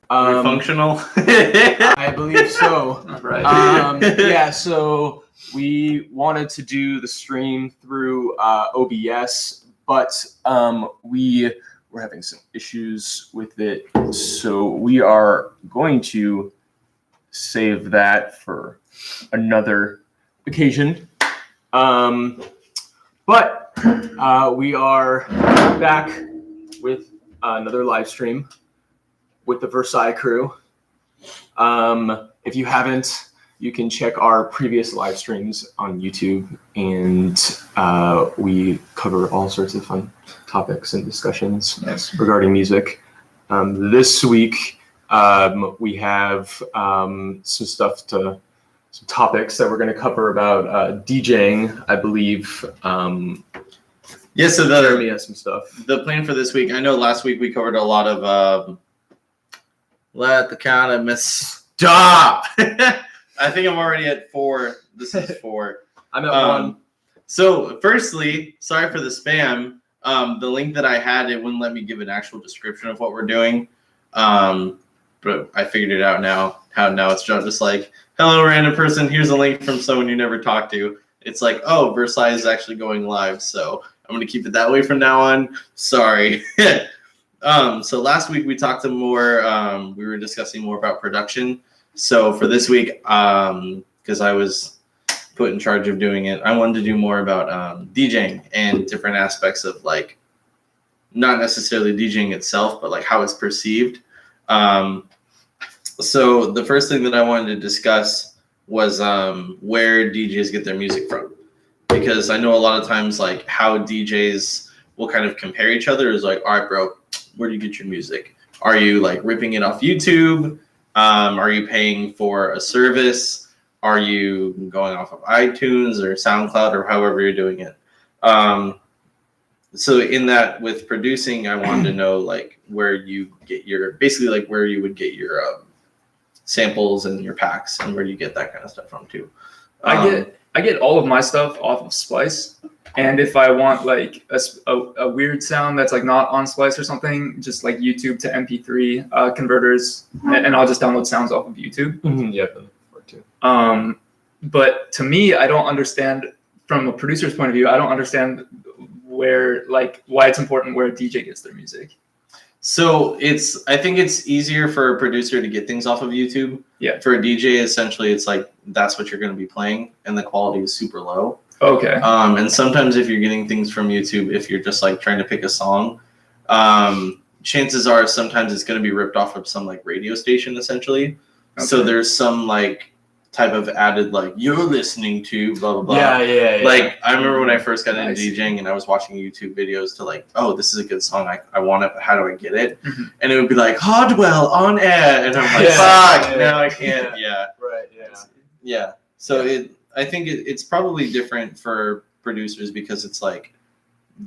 Are we functional? I believe so. Right. Yeah, so we wanted to do the stream through OBS, but we were having some issues with it, so we are going to save that for another occasion. But we are back with another live stream with the Versai crew. If you haven't, you can check our previous live streams on YouTube, and we cover all sorts of fun topics and discussions regarding music. This week, we have some topics that we're going to cover about DJing, I believe. Yeah, so Jeremy has some stuff. The plan for this week, I know last week we covered a lot of let the count of stop. I think I'm already at 4. This is 4. I'm at 1. So firstly, sorry for the spam. The link that I had, it wouldn't let me give an actual description of what we're doing. But I figured it out now. Now it's just like, hello, random person. Here's a link from someone you never talked to. It's like, oh, Versai is actually going live. So I'm going to keep it that way from now on. Sorry. So last week we talked more, we were discussing more about production. So for this week, because I was put in charge of doing it, I wanted to do more about DJing and different aspects of like, not necessarily DJing itself, but like how it's perceived. So the first thing that I wanted to discuss was where DJs get their music from. Because I know a lot of times like how DJs will kind of compare each other is like, all right, bro, where do you get your music? Are you like ripping it off YouTube? Are you paying for a service? Are you going off of iTunes or SoundCloud or however you're doing it? So in that with producing, I wanted to know like where you get your, basically like where you would get your samples and your packs and where you get that kind of stuff from too. I get all of my stuff off of Splice, and if I want like a weird sound that's like not on Splice or something, just like YouTube to MP3 converters, and I'll just download sounds off of YouTube. Mm-hmm, yeah, too. But to me, I don't understand from a producer's point of view. I don't understand why it's important where a DJ gets their music. So I think it's easier for a producer to get things off of YouTube. Yeah. For a DJ, essentially, it's like that's what you're going to be playing, and the quality is super low. Okay. And sometimes if you're getting things from YouTube, if you're just like trying to pick a song, chances are sometimes it's going to be ripped off of some like radio station, essentially. Okay. So there's some like type of added like you're listening to blah blah blah. Yeah. Like I remember when I first got into DJing and I was watching YouTube videos to like, oh, this is a good song. I want it, but how do I get it? Mm-hmm. And it would be like Hardwell on air, and I'm like, fuck, no, I can't. Yeah. Right. Yeah. So I think it's probably different for producers because it's like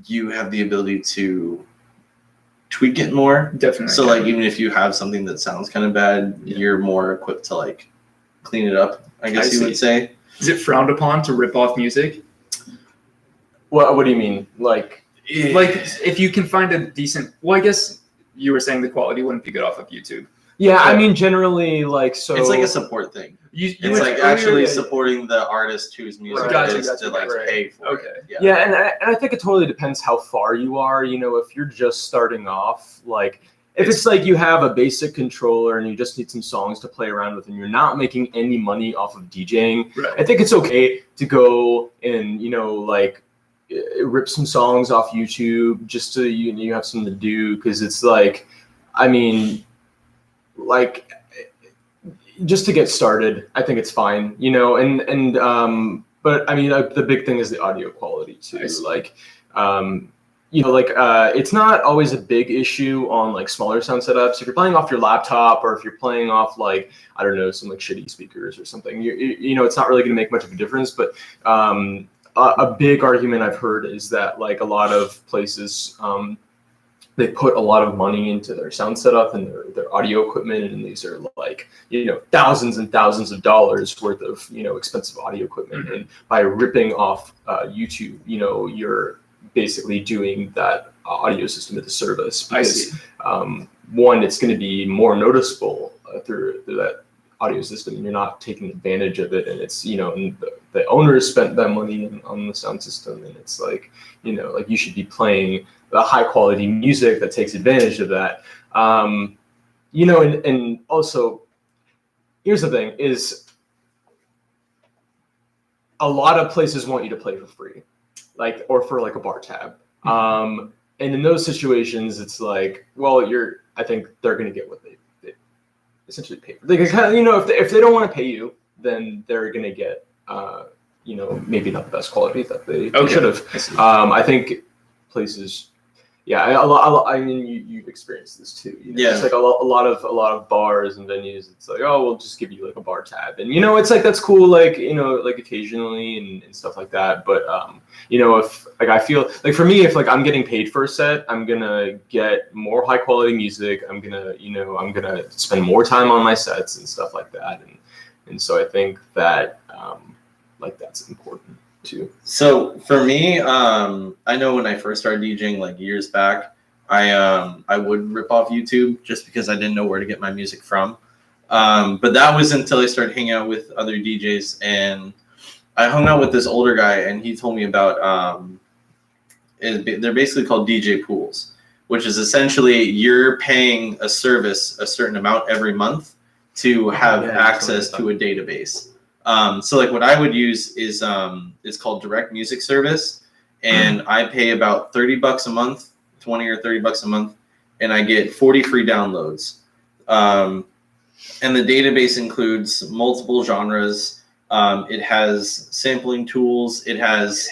you have the ability to tweak it more. Definitely. So like even if you have something that sounds kind of bad, you're more equipped to like clean it up, I guess you would say. Is it frowned upon to rip off music? What do you mean? Like if you can find a decent, well, I guess you were saying the quality wouldn't be good off of YouTube. Yeah, I mean, generally, like, so... It's like a support thing. It's like actually supporting the artist whose music is to like pay for it. Yeah, and I think it totally depends how far you are. You know, if you're just starting off, like... If it's like you have a basic controller and you just need some songs to play around with and you're not making any money off of DJing, I think it's okay to go and, you know, like rip some songs off YouTube just so you have something to do. Because it's like, I mean, like just to get started, I think it's fine, you know, but I mean, the big thing is the audio quality too. Like, you know, like it's not always a big issue on like smaller sound setups. If you're playing off your laptop or if you're playing off like, I don't know, some like shitty speakers or something, you know, it's not really going to make much of a difference. But a big argument I've heard is that like a lot of places, they put a lot of money into their sound setup and their audio equipment, and these are like, you know, thousands and thousands of dollars worth of, you know, expensive audio equipment. Mm-hmm. And by ripping off YouTube, you know, you're basically doing that audio system as a service. Because, one, it's going to be more noticeable through that audio system, and you're not taking advantage of it, and it's, you know, and the owners spent that money on the sound system, and it's like, you know, like you should be playing the high quality music that takes advantage of that. You know, and also, here's the thing is, a lot of places want you to play for free, like, or for like a bar tab. And in those situations, it's like, well, I think they're going to get what they essentially pay for. They can kind of, you know, if they don't want to pay you, then they're going to get, you know, maybe not the best quality that they should have. I think places, yeah, I mean, you've experienced this too. You know? Yeah. It's like a lot of bars and venues. It's like, oh, we'll just give you like a bar tab, and you know, it's like that's cool, like, you know, like occasionally and stuff like that. But you know, if like I feel like for me, if like I'm getting paid for a set, I'm gonna get more high quality music. I'm gonna spend more time on my sets and stuff like that, and so I think that like that's important too. So for me, I know when I first started DJing like years back, I would rip off YouTube just because I didn't know where to get my music from. But that was until I started hanging out with other DJs, and I hung out with this older guy, and he told me about they're basically called DJ pools, which is essentially you're paying a service a certain amount every month to have access to a database. So like what I would use is it's called Direct Music Service, and I pay about $30 a month, 20 or $30 a month, and I get 40 free downloads. And the database includes multiple genres. It has sampling tools. It has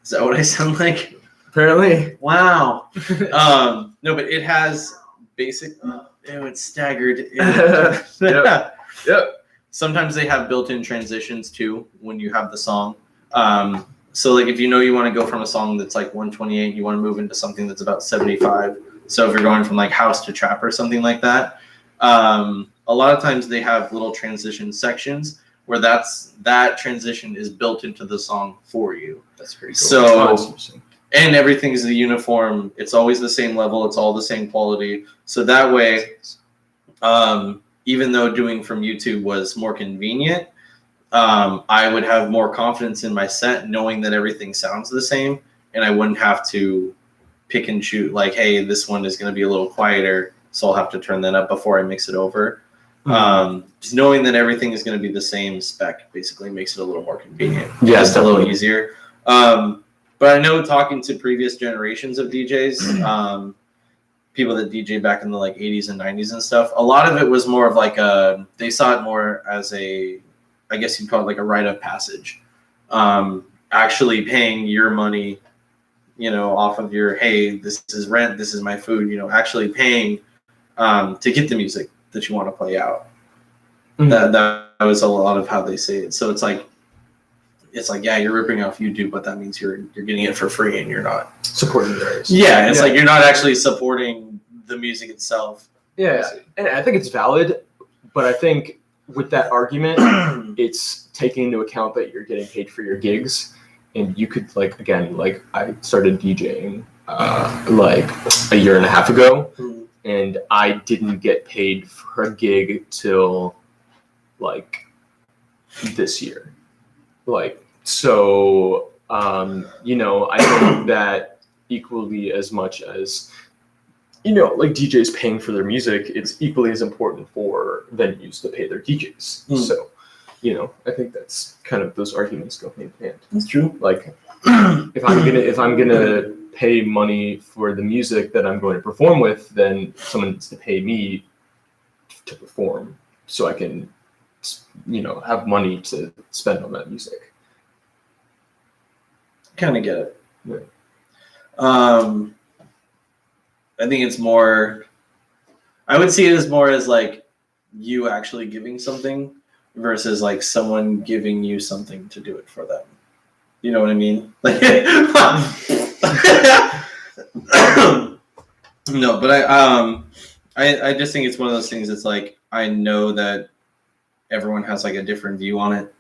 is that what I sound like? Apparently. Wow. No, but it has basic. It's staggered. Yep. Sometimes they have built-in transitions too when you have the song. So like if you know you want to go from a song that's like 128, you want to move into something that's about 75. So if you're going from like house to trap or something like that, a lot of times they have little transition sections where that transition is built into the song for you. That's pretty cool. So and everything's the uniform. It's always the same level. It's all the same quality. So that way, even though doing from YouTube was more convenient, I would have more confidence in my set knowing that everything sounds the same, and I wouldn't have to pick and shoot like, hey, this one is going to be a little quieter, so I'll have to turn that up before I mix it over. Just knowing that everything is going to be the same spec basically makes it a little more convenient. Yeah, just a little easier. But I know talking to previous generations of DJs, people that DJ back in the like 80s and 90s and stuff, a lot of it was more of like they saw it more as I guess you'd call it like a rite of passage. Actually paying your money, you know, off of your, hey, this is rent, this is my food, you know, actually paying to get the music that you want to play out. Mm-hmm. That was a lot of how they say it. So it's like, yeah, you're ripping off YouTube, but that means you're getting it for free and you're not supporting theirs. Yeah, it's like you're not actually supporting the music itself. Yeah, and I think it's valid, but I think with that argument, it's taking into account that you're getting paid for your gigs, and you could like, again, like I started DJing like a year and a half ago, and I didn't get paid for a gig till like this year. Like, so, you know, I think that equally as much as, you know, like DJs paying for their music, it's equally as important for venues to pay their DJs. So, you know, I think that's kind of, those arguments go hand in hand. That's true. Like, if I'm gonna pay money for the music that I'm going to perform with, then someone needs to pay me to perform so I can, you know, have money to spend on that music. Kind of get it. Yeah. I think it's more, I would see it as more as like you actually giving something versus like someone giving you something to do it for them. You know what I mean? Like, no, but I just think it's one of those things that's like, I know that everyone has like a different view on it,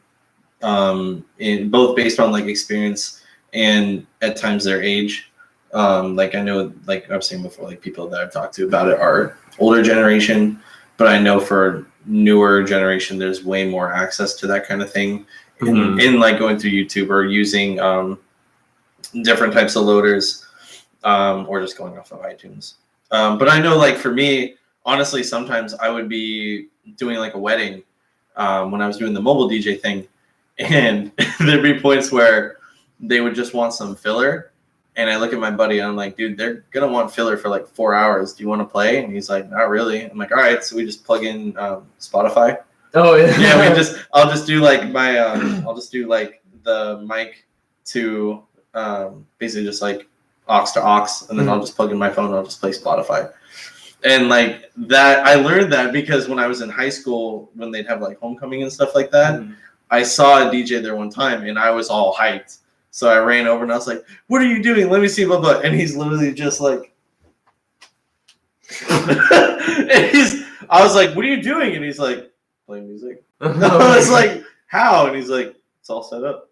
in both based on like experience and at times their age. Like I know, like I've seen before, like people that I've talked to about it are older generation, but I know for newer generation, there's way more access to that kind of thing in like going through YouTube or using different types of loaders, or just going off of iTunes. But I know, like for me, honestly, sometimes I would be doing like a wedding when I was doing the mobile DJ thing, and there'd be points where they would just want some filler. And I look at my buddy and I'm like, dude, they're going to want filler for like 4 hours. Do you want to play? And he's like, not really. I'm like, all right. So we just plug in Spotify. Oh, yeah. Yeah, I'll just do like I'll just do like the mic to basically just like aux to aux. And then I'll just plug in my phone and I'll just play Spotify. And like that, I learned that because when I was in high school, when they'd have like homecoming and stuff like that, I saw a DJ there one time and I was all hyped. So I ran over and I was like, what are you doing? Let me see, blah, blah. And he's literally just like, I was like, what are you doing? And he's like, playing music. I was like, how? And he's like, it's all set up.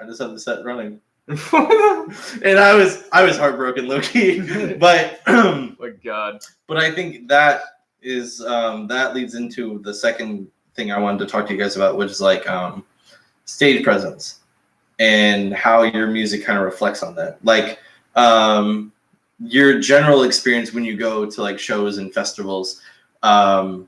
I just have the set running. And I was heartbroken, low-key. But oh my God. But I think that is that leads into the second thing I wanted to talk to you guys about, which is like stage presence. And how your music kind of reflects on that. Like your general experience when you go to like shows and festivals. I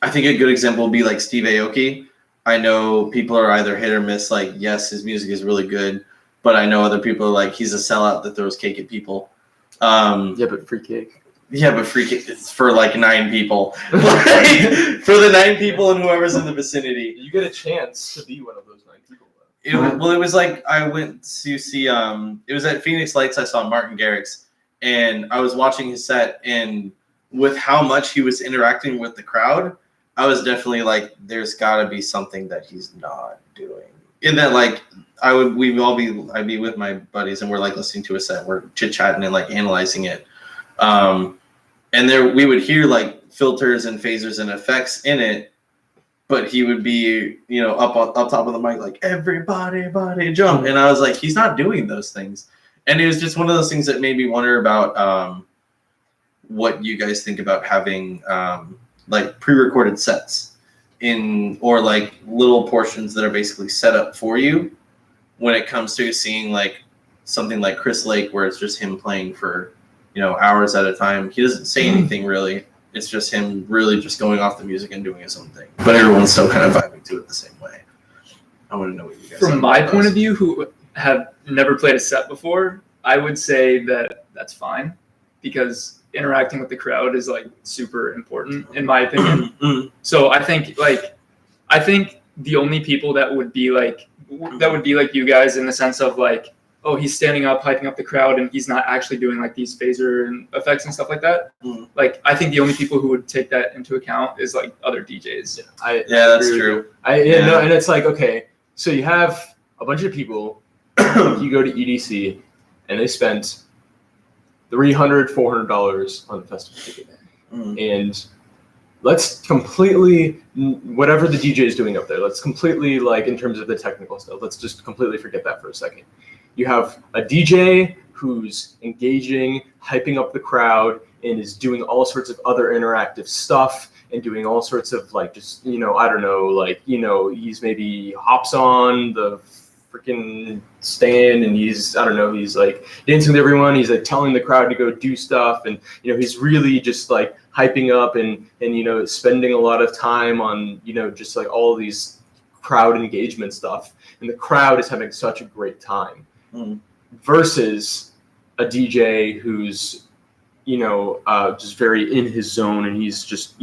think a good example would be like Steve Aoki. I know people are either hit or miss, like, yes, his music is really good, but I know other people are like, he's a sellout that throws cake at people. Yeah, but free cake. Yeah, but free cake, it's for like 9 people. Like, for the 9 people and whoever's in the vicinity. You get a chance to be one of those 9 people. It was like I went to see it was at Phoenix Lights. I saw Martin Garrix, and I was watching his set, and with how much he was interacting with the crowd, I was definitely like, there's got to be something that he's not doing. And then like I'd be with my buddies and we're like listening to a set, we're chit chatting and like analyzing it, and there we would hear like filters and phasers and effects in it. But he would be, up top of the mic, like, everybody jump. And I was like, he's not doing those things. And it was just one of those things that made me wonder about what you guys think about having like pre-recorded sets or like little portions that are basically set up for you when it comes to seeing like something like Chris Lake, where it's just him playing for, hours at a time. He doesn't say anything really. It's just him really just going off the music and doing his own thing. But everyone's still kind of vibing to it the same way. I want to know what you guys From my point of view, who have never played a set before, I would say that that's fine because interacting with the crowd is like super important in my opinion. So I think the only people that would be like you guys in the sense of like, oh, he's standing up, hyping up the crowd, and he's not actually doing like these phaser and effects and stuff like that. Like, I think the only people who would take that into account is like other DJs. Yeah, that's true. No, and it's like, okay, so you have a bunch of people, you go to EDC, and they spent $300, $400 on the festival ticket. And let's completely, whatever the DJ is doing up there, let's completely, like, in terms of the technical stuff, let's just completely forget that for a second. You have a DJ who's engaging, hyping up the crowd, and is doing all sorts of other interactive stuff and doing all sorts of like just, I don't know, like, he's maybe hops on the freaking stand and he's, I don't know, he's like dancing with everyone. He's like telling the crowd to go do stuff. And, he's really just like hyping up and spending a lot of time on, just like all these crowd engagement stuff. And the crowd is having such a great time. Versus a DJ who's, just very in his zone and he's just,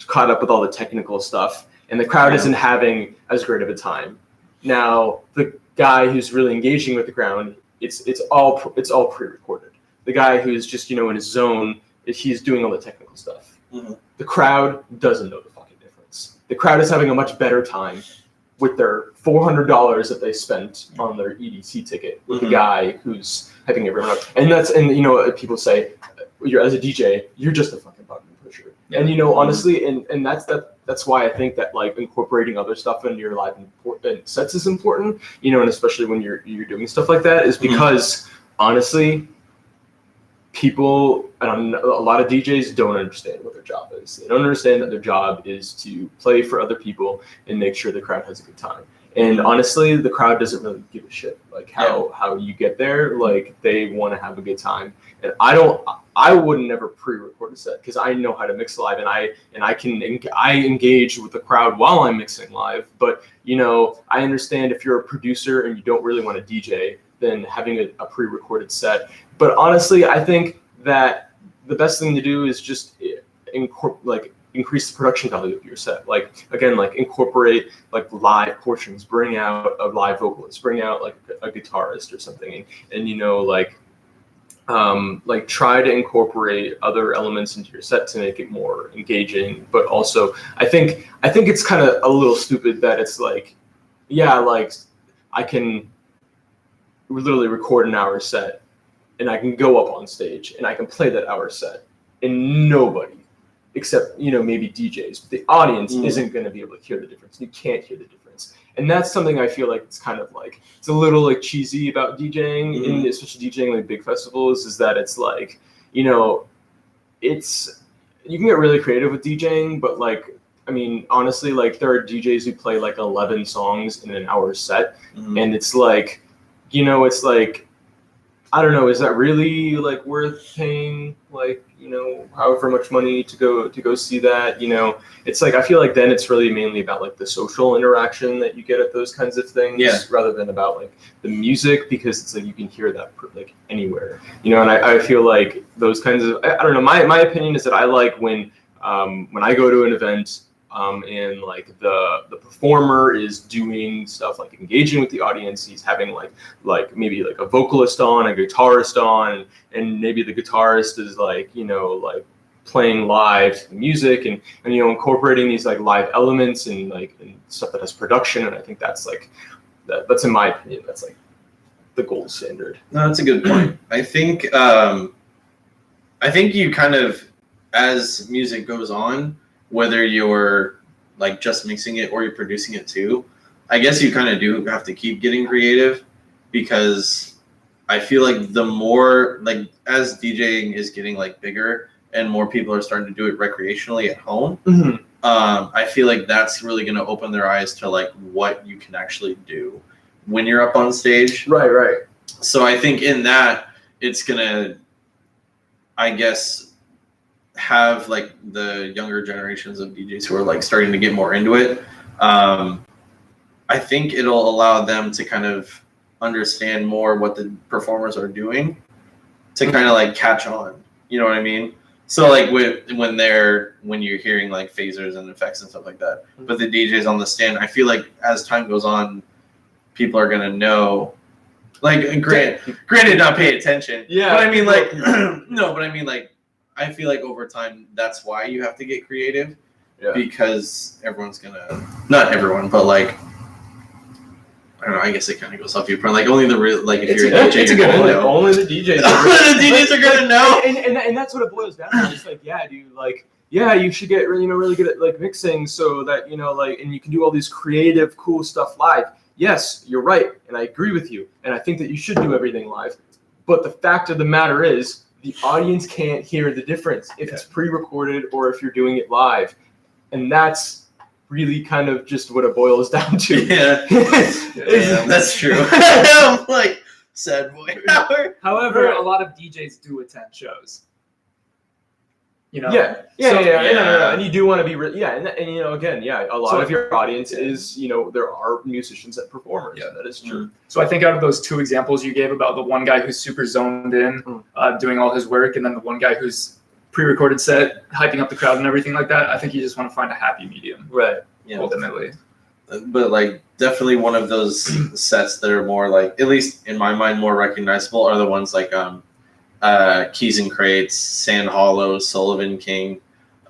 caught up with all the technical stuff and the crowd isn't having as great of a time. Now, the guy who's really engaging with the crowd, it's all pre-recorded. The guy who's just, in his zone, he's doing all the technical stuff. The crowd doesn't know the fucking difference. The crowd is having a much better time with their $400 that they spent on their EDC ticket with the guy who's hyping everyone up. And people say, as a DJ, you're just a fucking button pusher. Yeah. And honestly, and that's why I think that like incorporating other stuff into your live sets is important. And especially when you're doing stuff like that, is because honestly, people, I don't know, a lot of DJs don't understand what their job is. They don't understand that their job is to play for other people and make sure the crowd has a good time. And honestly, the crowd doesn't really give a shit like how you get there. Like they want to have a good time. And I would never pre-record a set because I know how to mix live and I engage with the crowd while I'm mixing live. But you know, I understand if you're a producer and you don't really want to DJ, then having a pre-recorded set. But honestly, I think that the best thing to do is just increase the production value of your set. Like again, like incorporate like live portions, bring out a live vocalist, bring out like a guitarist or something, and you know like try to incorporate other elements into your set to make it more engaging. But also, I think it's kind of a little stupid that it's like, yeah, like I can literally record an hour set and I can go up on stage and I can play that hour set and nobody except, you know, maybe DJs, but the audience isn't going to be able to hear the difference. You can't hear the difference. And that's something I feel like it's kind of like, it's a little like cheesy about DJing, and especially DJing like big festivals, is that it's like, you know, you can get really creative with DJing, but like, I mean, honestly, like there are DJs who play like 11 songs in an hour set, and it's like, you know, it's like, I don't know, is that really like worth paying like, you know, however much money to go see that? You know, it's like, I feel like then it's really mainly about like the social interaction that you get at those kinds of things, rather than about like the music, because it's like you can hear that like anywhere, you know. And I feel like those kinds of, I don't know, my opinion is that I like when I go to an event and like the performer is doing stuff like engaging with the audience. He's having like maybe like a vocalist on, a guitarist on, and maybe the guitarist is like, you know, like playing live music and you know, incorporating these like live elements and like and stuff that has production. And I think that's like that's in my opinion, that's like the gold standard. No, that's a good point. I think you kind of, as music goes on, whether you're like just mixing it or you're producing it too, I guess you kind of do have to keep getting creative, because I feel like the more, like, as DJing is getting like bigger and more people are starting to do it recreationally at home, I feel like that's really going to open their eyes to like what you can actually do when you're up on stage. Right. So I think in that, it's going to, I guess, have like the younger generations of DJs who are like starting to get more into it. I think it'll allow them to kind of understand more what the performers are doing to kind of like catch on. You know what I mean? So like when you're hearing like phasers and effects and stuff like that, but the DJs on the stand, I feel like as time goes on, people are gonna know. Like granted, not pay attention. Yeah. But I mean, like no. But I mean, like, I feel like over time, that's why you have to get creative, because everyone's gonna, not everyone, but like, I don't know, I guess it kind of goes off your point. Like only the real, like if you're a DJ, you're gonna know. Only the DJs. The DJs are gonna know. And that's what it boils down to. It's like, yeah, dude, like, yeah, you should get, you know, really good at like mixing so that, you know, like, and you can do all these creative, cool stuff live. Yes, you're right, and I agree with you, and I think that you should do everything live. But the fact of the matter is, the audience can't hear the difference if it's pre-recorded or if you're doing it live. And that's really kind of just what it boils down to. Yeah, that's true. I'm like, sad boy. However, a lot of DJs do attend shows. You know? Yeah. And you do want to be, and you know, again, a lot of your audience is, you know, there are musicians and performers. Yeah, that is true. So I think out of those two examples you gave about the one guy who's super zoned in, doing all his work, and then the one guy who's pre-recorded set, hyping up the crowd and everything like that, I think you just want to find a happy medium. Right. Yeah. Ultimately. But like definitely one of those sets that are more like, at least in my mind, more recognizable are the ones like Keys and Crates, Sand Hollow, Sullivan King,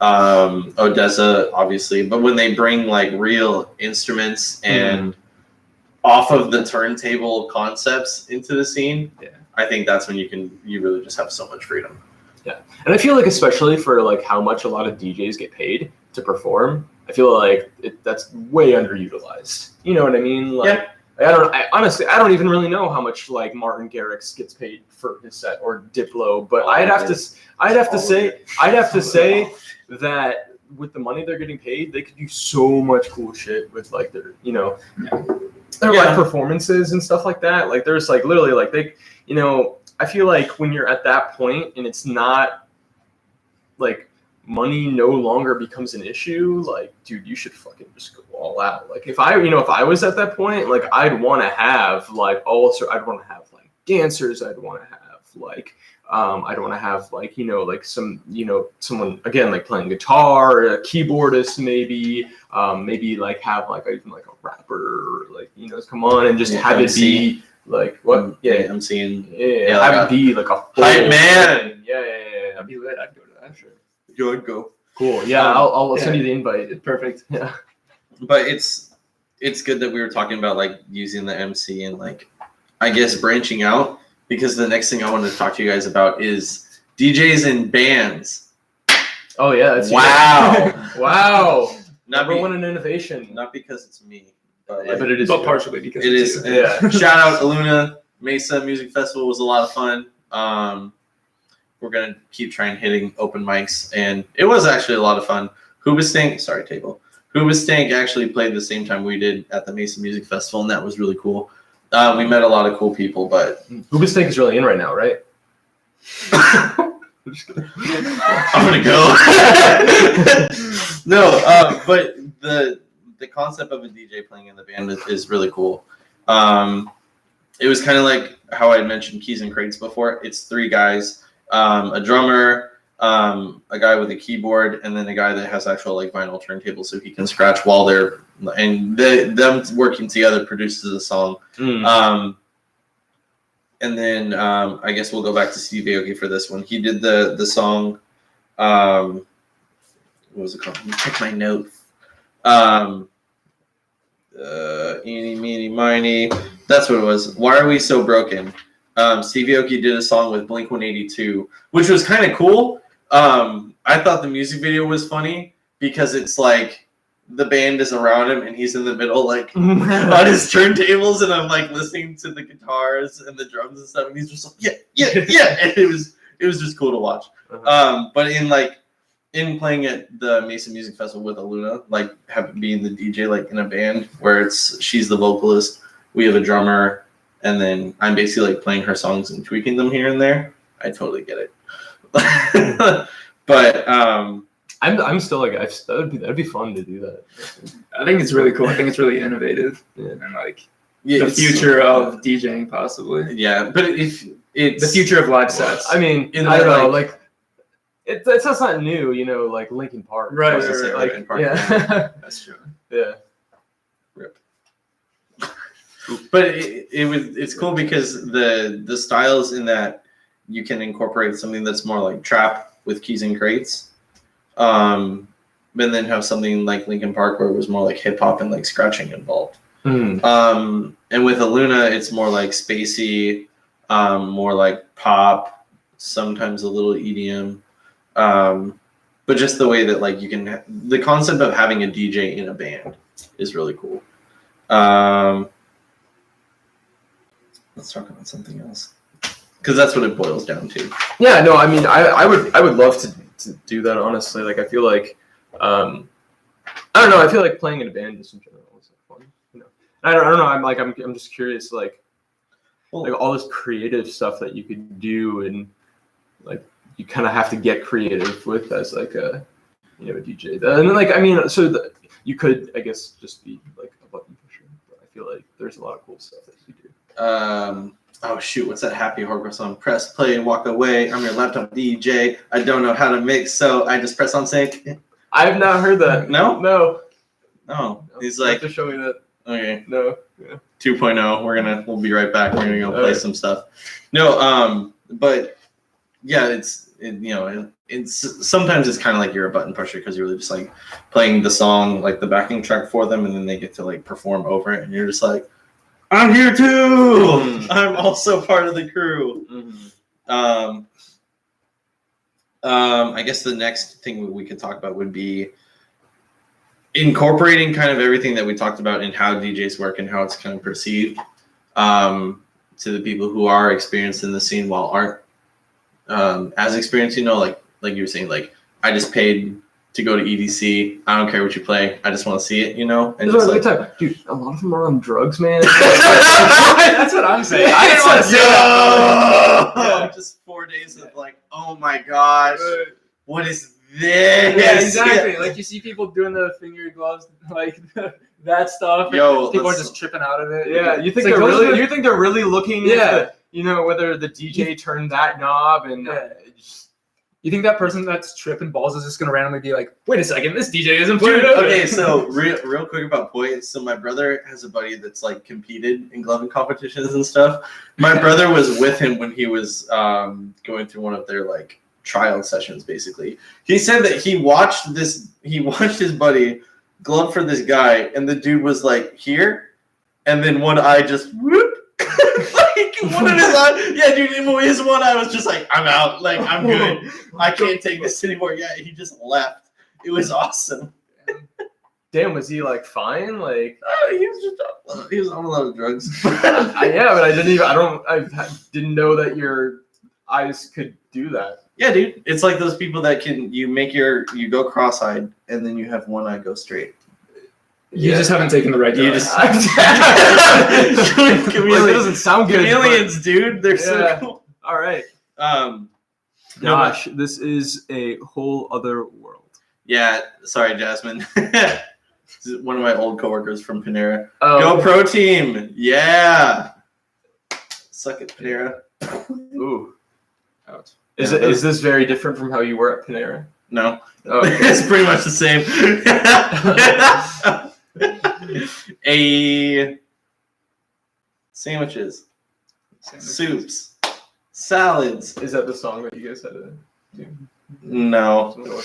Odessa, obviously. But when they bring like real instruments and off of the turntable concepts into the scene, I think that's when you really just have so much freedom. Yeah, and I feel like especially for like how much a lot of DJs get paid to perform, I feel like that's way underutilized. You know what I mean? Like, Honestly, I don't even really know how much like Martin Garrix gets paid for his set or Diplo, but I'd have to say that with the money they're getting paid, they could do so much cool shit with like their their live performances and stuff like that. Like there's like literally like they, I feel like when you're at that point and it's not like money no longer becomes an issue, like, dude, you should fucking just go all out. Like if I was at that point, like I'd want to have like I'd want to have like dancers, I'd want to have like I'd want to have like like some someone again like playing guitar, a keyboardist maybe, maybe like have like even like a rapper, like come on and just have MC. It be like what I'm seeing have it be like a full hype man. thing. Yeah. That'd be lit. I'd go to that. Sure. Go. Cool. Yeah, I'll send you the invite. Perfect. Yeah. But it's good that we were talking about like using the MC and like I guess branching out, because the next thing I wanted to talk to you guys about is DJs in bands. Oh yeah, that's wow. Wow. Not Number one in innovation. Not because it's me, but But it is. But partially because it is. you. Yeah. Shout out to Luna. Mesa Music Festival was a lot of fun. We're gonna keep trying hitting open mics, and it was actually a lot of fun. Hoobastank actually played the same time we did at the Mesa Music Festival, and that was really cool. We met a lot of cool people, but Hoobastank is really in right now, right? I'm gonna go. No, but the concept of a DJ playing in the band is really cool. It was kind of like how I mentioned Keys and Crates before. It's 3 guys, a drummer, a guy with a keyboard, and then a guy that has actual like vinyl turntables so he can scratch while they're them working together produces a song. And then I guess we'll go back to Steve Aoki for this one. He did the song. What was it called? Let me check my notes. Eeny, meeny, miny. That's what it was. Why Are We So Broken? Steve Aoki did a song with Blink-182, which was kind of cool. I thought the music video was funny because it's like the band is around him and he's in the middle, like on his turntables, and I'm like listening to the guitars and the drums and stuff, and he's just like, yeah, and it was just cool to watch. But in playing at the Mesa Music Festival with Aluna, like being the DJ like in a band where she's the vocalist, we have a drummer, and then I'm basically like playing her songs and tweaking them here and there. I totally get it. But I'm still like that'd be fun to do that. I think it's really cool. I think it's really innovative and like the future of DJing possibly. Yeah, but if it's the future of live sets. I mean, I don't know, like it's not new, like Linkin Park. Right. Like, Linkin Park, yeah. That's true. Yeah. Rip. But it's cool because the styles in that you can incorporate something that's more like trap with Keys and Crates, and then have something like Linkin Park where it was more like hip hop and like scratching involved. And with Aluna, it's more like spacey, more like pop, sometimes a little EDM, but just the way that like you can the concept of having a DJ in a band is really cool. Let's talk about something else, because that's what it boils down to. Yeah, no, I mean, I would love to do that, honestly. Like, I feel like, I don't know. I feel like playing in a band just in general is like fun. I don't know. I'm just curious, like all this creative stuff that you could do, and like you kind of have to get creative with as like a DJ. And then like I mean, you could I guess just be like a button pusher. But I feel like there's a lot of cool stuff that you do. Oh shoot, what's that happy hardcore song? Press play and walk away. I'm your laptop DJ. I don't know how to mix, so I just press on sync. I've not heard that. No. Oh, he's like, to show me that. Okay. No. Yeah. 2.0. We'll be right back. We're gonna go play some stuff. No, but yeah, it's sometimes it's kind of like you're a button pusher because you're really just like playing the song, like the backing track for them, and then they get to like perform over it, and you're just like, I'm here too. I'm also part of the crew. I guess the next thing we could talk about would be incorporating kind of everything that we talked about in how DJs work and how it's kind of perceived to the people who are experienced in the scene while aren't as experienced, like you were saying, like I just paid to go to EDC. I don't care what you play. I just want to see it, and just like, dude, a lot of them are on drugs, man. That's what I'm saying. I didn't want to say that. Just 4 days of like, oh my gosh, what is this? Yeah, exactly. Like you see people doing the finger gloves, like that stuff. Yo, people are just tripping out of it. Yeah, you think It's they're like, really? You think they're really looking? Yeah. At whether the DJ turned that knob and. You think that person that's tripping balls is just gonna randomly be like, "Wait a second, this DJ isn't playing." Okay, so real quick about points. So my brother has a buddy that's like competed in gloving competitions and stuff. My brother was with him when he was going through one of their like trial sessions. Basically, he said that he watched his buddy glove for this guy, and the dude was like here, and then one eye just whoop. Like one of his eyes, yeah, dude. His one eye was just like, I'm out. Like I'm good. I can't take this anymore. Yeah, he just left. It was awesome. Damn, was he like fine? Like he was on a lot of drugs. Yeah, but I didn't know that your eyes could do that. Yeah, dude. It's like those people that you go cross-eyed and then you have one eye go straight. You just haven't taken the right. You just It doesn't sound good. Chameleons, dude. They're so cool. All right. Gosh, this is a whole other world. Yeah. Sorry, Jasmine. This is one of my old coworkers from Panera. Oh. Go Pro Team. Yeah. Suck it, Panera. Ooh. Ouch. Is this very different from how you were at Panera? No. Oh, okay. It's pretty much the same. Sandwiches, soups, salads. Is that the song that you guys had to do? No. No.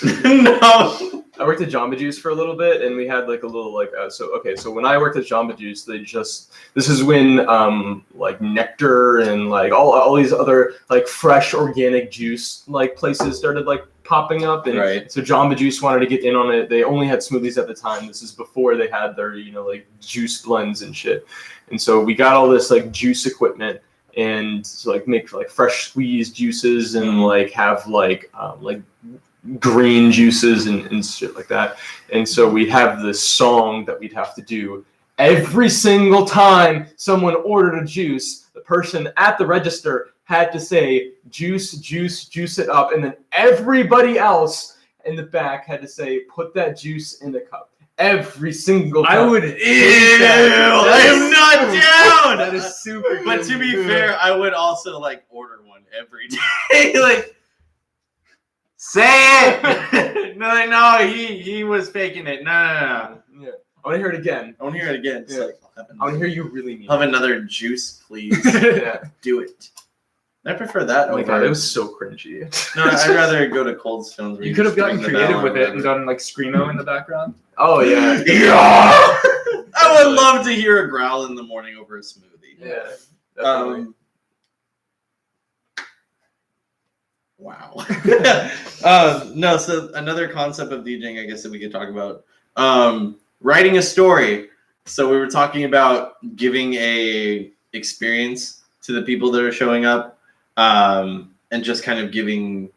I worked at Jamba Juice for a little bit, and we had like a little so when I worked at Jamba Juice, this is when like Nectar and like all these other like fresh organic juice like places started like popping up, and right. So Jamba Juice wanted to get in on it. They only had smoothies at the time. This is before they had their like juice blends and shit. And so we got all this like juice equipment and so, like make like fresh squeezed juices and like have like green juices and shit like that. And so we have this song that we'd have to do every single time someone ordered a juice. The person at the register had to say juice, juice, juice it up, and then everybody else in the back had to say put that juice in the cup. Every single time. I would. Ew! I am not down. That is super. But to be fair, I would also like order one every day. Like, say it. No, he was faking it. No. Yeah. I want to hear it again. I want to hear it again. Yeah. I want to hear you really mean. Have another juice, please. Yeah. Do it. I prefer that. Oh my over. god, it was so cringy. No, I'd rather go to Cold Stones. Where You could have just gotten ring the bell creative or with it and whatever. done like screamo in the background. Oh yeah. Yeah. I would love to hear a growl in the morning over a smoothie. Yeah. Definitely. Wow. No, so another concept of DJing, I guess, that we could talk about. Writing a story. So we were talking about giving a experience to the people that are showing up, and just kind of giving,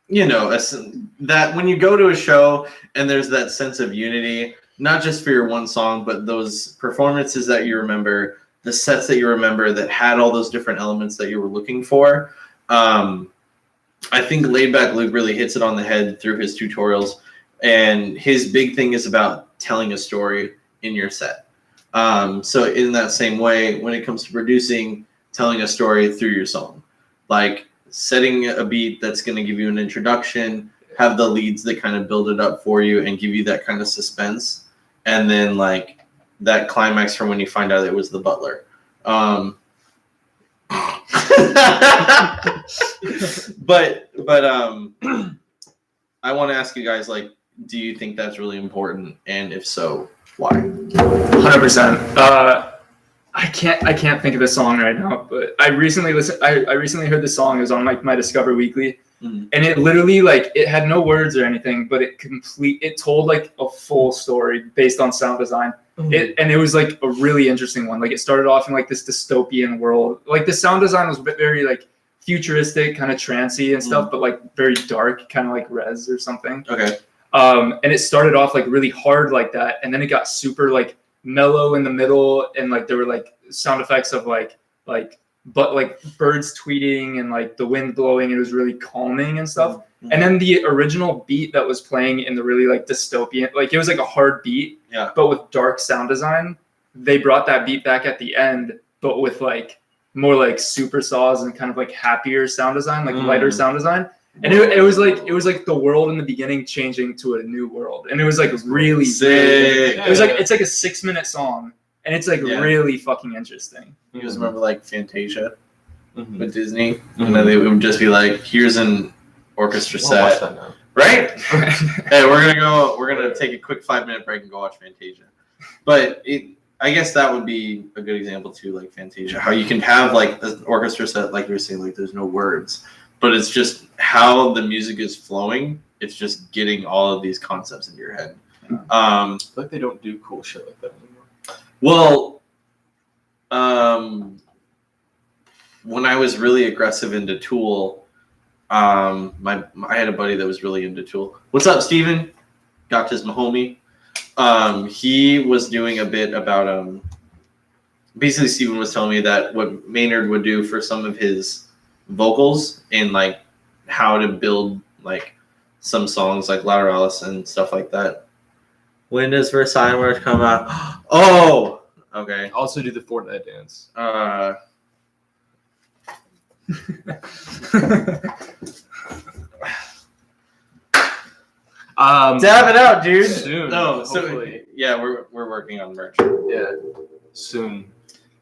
that when you go to a show and there's that sense of unity, not just for your one song, but those performances that you remember, the sets that you remember that had all those different elements that you were looking for. I think Laid Back Luke really hits it on the head through his tutorials, and his big thing is about telling a story in your set. So in that same way, when it comes to producing, telling a story through your song, like setting a beat that's going to give you an introduction, have the leads that kind of build it up for you and give you that kind of suspense, and then like that climax for when you find out it was the butler. But I want to ask you guys, like, do you think that's really important, and if so, why? 100%. I can't think of the song right now, but I recently heard the song. It was on like my Discover Weekly, Mhm. And it literally like it had no words or anything, but it told like a full story based on sound design. And it was like a really interesting one. Like it started off in like this dystopian world. Like the sound design was very like futuristic, kind of trancy and stuff, but like very dark, kind of like Res or something. Okay. And it started off like really hard like that, and then it got super like mellow in the middle, and like there were like sound effects of like birds tweeting and like the wind blowing. It was really calming and stuff. And then the original beat that was playing in the really like dystopian, like it was like a hard beat, but with dark sound design. They brought that beat back at the end, but with like more like super saws and kind of like happier sound design, like lighter sound design. And it was like the world in the beginning changing to a new world, and it was like really sick. It was like it's like a 6-minute song, and it's like really fucking interesting. You guys remember like Fantasia with Disney, and then they would just be like, "Here's an orchestra set." Right? Hey, we're gonna take a quick 5-minute break and go watch Fantasia. But I guess that would be a good example too, like Fantasia, how you can have like an orchestra set, like you were saying, like there's no words, but it's just how the music is flowing. It's just getting all of these concepts into your head. I feel like they don't do cool shit like that anymore. Well, when I was really aggressive into Tool, I had a buddy that was really into Tool. What's up, Steven? Got his homie. He was doing a bit about basically Steven was telling me that what Maynard would do for some of his vocals and like how to build like some songs like Lateralis and stuff like that. When does Versai come out? Oh, okay. Also do the Fortnite dance. Dab it out, dude. Soon. No, Hopefully. so yeah, we're working on merch. Yeah, soon.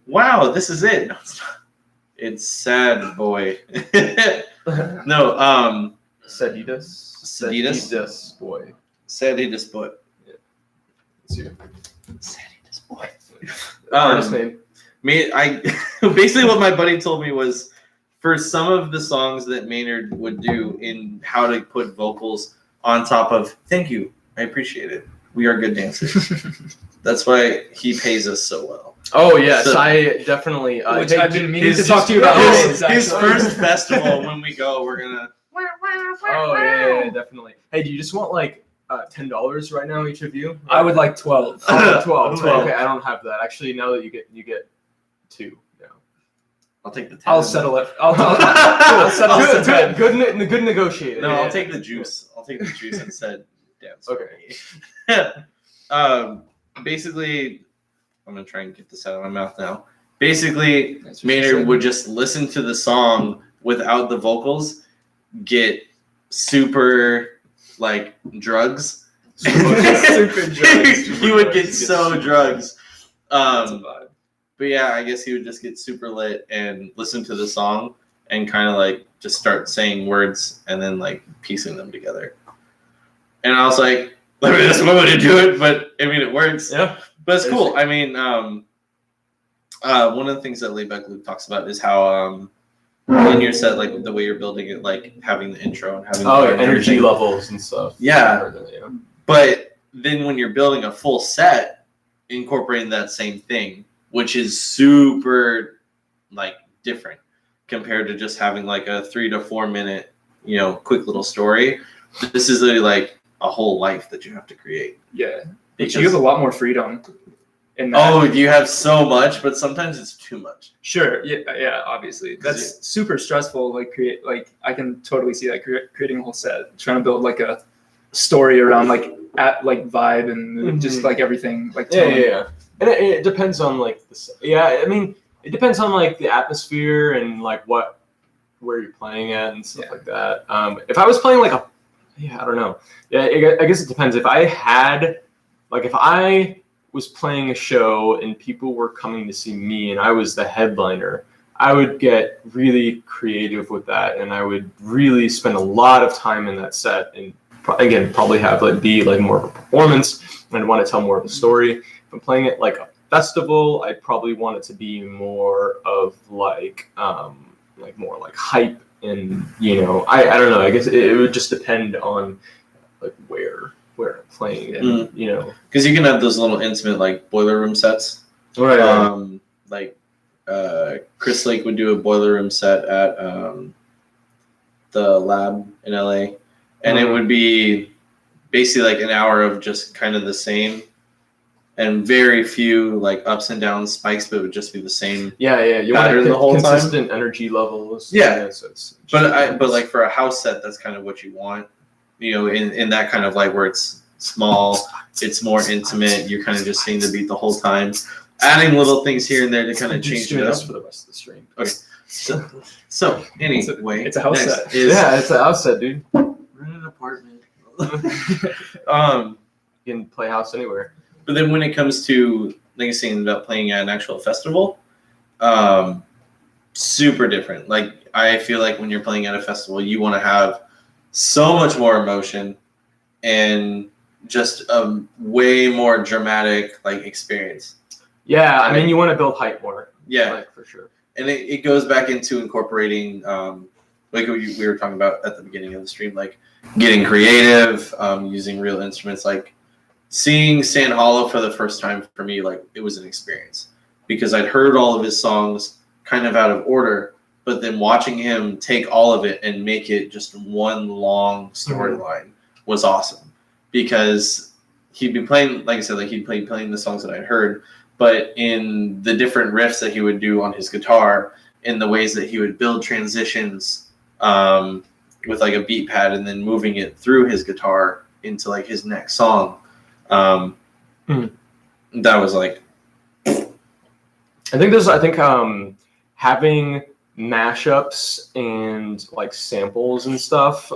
Wow, this is it. No, it's not. It's sad boy. No, Sadidas boy. Sadidas boy. Yeah. It's you. Sadidas boy. Artist name. Basically what my buddy told me was for some of the songs that Maynard would do in how to put vocals on top of thank you, I appreciate it. We are good dancers. That's why he pays us so well. Oh yes, so, I definitely. Which I've been meaning to talk to you about. His first festival, when we go, we're gonna. Oh yeah, definitely. Hey, do you just want like $10 right now, each of you? I would like 12. 12. Okay, I don't have that. Actually, now that you get 2. Yeah. I'll take the 10. I'll settle it. I'll settle it. Good negotiator. No, I'll take the juice. I'll take the juice instead. Dance. Okay. Basically, I'm gonna try and get this out of my mouth now. Basically, Maynard would just listen to the song without the vocals, get super like drugs. Super drugs. He would get so drugs. But yeah, I guess he would just get super lit and listen to the song and kind of like just start saying words and then like piecing them together. And I was like, I mean, that's one way to do it, but I mean, it works. Yeah. But it's cool. I mean, one of the things that Layback Luke talks about is how in your set, like the way you're building it, like having the intro and having energy levels and stuff. Yeah. But then when you're building a full set, incorporating that same thing, which is super like different compared to just having like a 3 to 4 minute, quick little story. This is literally like a whole life that you have to create. Yeah. Because you have a lot more freedom in that. Oh, you have so much, but sometimes it's too much. Sure. Yeah, obviously. That's super stressful. Like I can totally see that creating a whole set, trying to build like a story around like vibe and mood, just like everything like yeah. And it depends on like I mean, it depends on like the atmosphere and like where you're playing at and stuff like that. If I was playing like I don't know. Yeah, I guess it depends. If I was playing a show and people were coming to see me and I was the headliner, I would get really creative with that and I would really spend a lot of time in that set and again probably have be more of a performance and want to tell more of a story. If I'm playing it like a festival, I probably want it to be more of more like hype And I don't know. I guess it would just depend on like where I'm playing, and because you can have those little intimate like boiler room sets. Right. Like Chris Lake would do a boiler room set at the lab in LA, and it would be basically like an hour of just kind of the same, and very few like ups and downs spikes, but it would just be the same. You pattern want the whole consistent energy levels. Yeah. So it's But like for a house set, that's kind of what you want. In that kind of like where it's small, it's more intimate. You're kind of just seeing the beat the whole time, adding little things here and there to kind of change it up. For the rest of the stream. Okay. So anyway, it's a house next set. It's a house set, dude. Rent an apartment. You can play house anywhere. But then when it comes to like you saying about playing at an actual festival, super different. Like I feel like when you're playing at a festival, you want to have so much more emotion and just a way more dramatic like experience. Yeah, I mean you want to build hype more. Yeah, like, for sure. And it goes back into incorporating, like we were talking about at the beginning of the stream, like getting creative, using real instruments. Like seeing Stan Hollow for the first time for me, like it was an experience because I'd heard all of his songs kind of out of order, but then watching him take all of it and make it just one long storyline was awesome because he'd be playing, like I said, like he'd playing the songs that I'd heard, but in the different riffs that he would do on his guitar, in the ways that he would build transitions with like a beat pad and then moving it through his guitar into like his next song. That was like, I think having mashups and like samples and stuff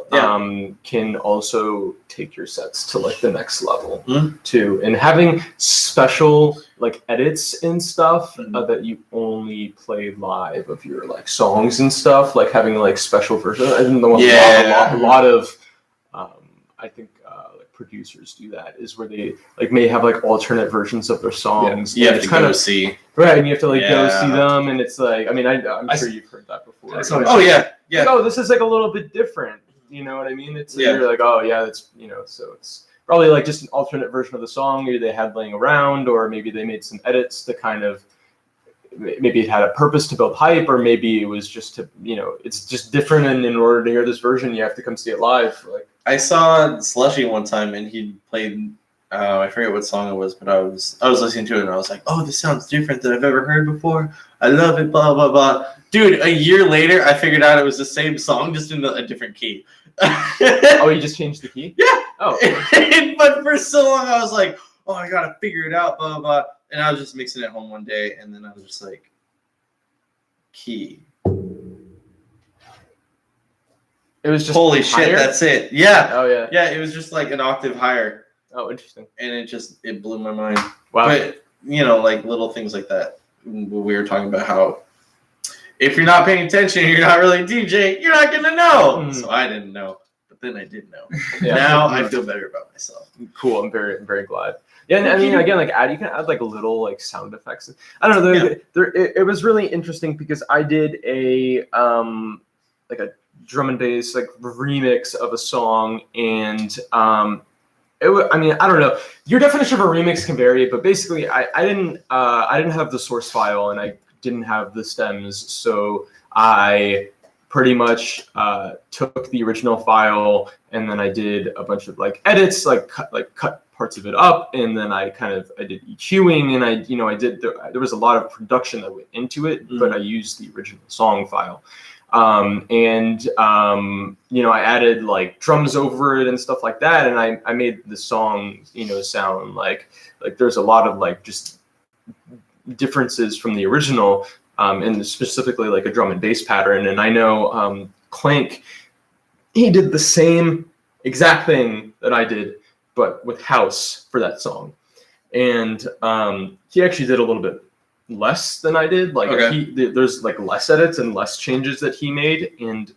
can also take your sets to like the next level too, and having special like edits and stuff that you only play live of your like songs and stuff, like having like special versions. I didn't know a lot of I think like producers do that, is where they like may have like alternate versions of their songs. You have to kind of see. Right, and you have to like go see them, and it's like, I mean, I'm sure you've heard that before. Oh yeah. Like, oh, this is like a little bit different. You know what I mean? It's you're like, oh yeah, that's so it's probably like just an alternate version of the song maybe they had laying around, or maybe they made some edits to kind of, maybe it had a purpose to build hype, or maybe it was just to, it's just different, and in order to hear this version, you have to come see it live. Like I saw Slushy one time, and he played. I forget what song it was, but I was listening to it and I was like, "Oh, this sounds different than I've ever heard before. I love it." Blah blah blah. Dude, a year later, I figured out it was the same song, just in a different key. Oh, you just changed the key? Yeah. Oh. But for so long, I was like, "Oh, I gotta figure it out." Blah blah blah. And I was just mixing it home one day, and then I was just like, "Key." It was just holy higher? Shit. That's it. Yeah. Oh yeah. Yeah, it was just like an octave higher. Oh, interesting. And it blew my mind. Wow. But, like little things like that. We were talking about how if you're not paying attention, you're not really a DJ, you're not going to know. So I didn't know, but then I did know. Yeah. Now I feel better about myself. Cool. I'm very, very glad. Yeah, and I mean, again, like you can add like little like sound effects. I don't know. It was really interesting because I did a like a drum and bass like remix of a song, and I mean, I don't know. Your definition of a remix can vary, but basically, I didn't have the source file and I didn't have the stems, so I pretty much took the original file and then I did a bunch of like edits, like cut parts of it up, and then I did EQing, and there was a lot of production that went into it, but I used the original song file. I added like drums over it and stuff like that, and I made the song, sound like there's a lot of like just differences from the original, and specifically like a drum and bass pattern. And I know Clank, he did the same exact thing that I did, but with house for that song, and he actually did a little bit less than I did. Like there's like less edits and less changes that he made, and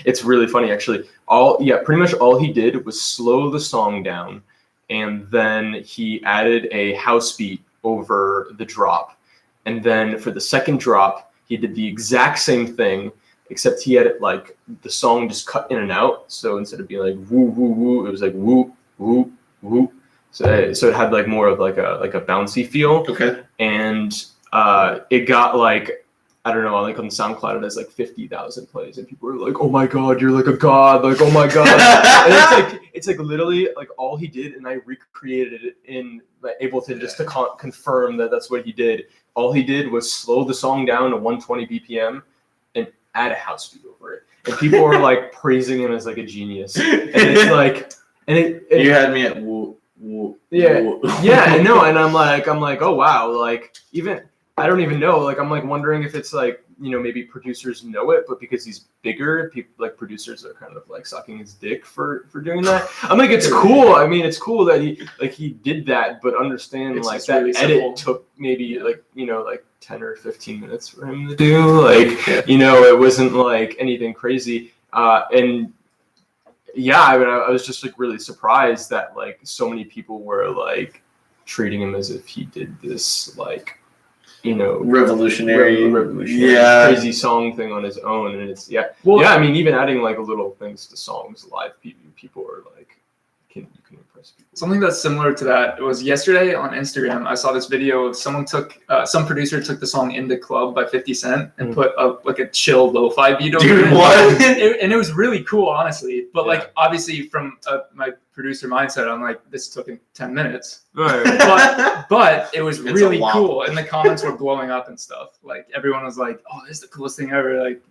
it's really funny actually. Pretty much all he did was slow the song down, and then he added a house beat over the drop, and then for the second drop he did the exact same thing, except he had it like the song just cut in and out. So instead of being like woo woo woo, it was like woo woo woo. So it had like more of like a bouncy feel. Okay. And it got like, I don't know, like on SoundCloud it has like 50,000 plays, and people were like, "Oh my god, you're like a god!" Like, "Oh my god!" And it's like literally like all he did, and I recreated it in Ableton just to confirm that that's what he did. All he did was slow the song down to 120 BPM and add a house beat over it, and people were like praising him as like a genius. And it's like, you had me at woo woo. Yeah, woo. yeah, I know, and I'm like, oh wow, like even. I don't even know. Like, I'm like wondering if it's like, you know, maybe producers know it, but because he's bigger, people like producers are kind of like sucking his dick for doing that. I'm like, it's cool. I mean, it's cool that he did that, but understand It's like just that really edit simple. took maybe like, you know, like 10 or 15 minutes for him to do. Like, you know, it wasn't like anything crazy. And yeah, I mean, I was just like really surprised that like so many people were like treating him as if he did this like, you know, revolutionary, crazy song thing on his own. And it's well, I mean, even adding like little things to songs live, people are like, you can impress people. Something that's similar to that, it was yesterday on Instagram. I saw this video of someone some producer took the song "In the Club" by 50 Cent and put like a chill lo-fi beat over it. What? And it was really cool, honestly. But like, obviously, from my producer mindset, I'm like, this took 10 minutes. Right. But it was really cool, and the comments were blowing up and stuff. Like everyone was like, "Oh, this is the coolest thing ever!" Like,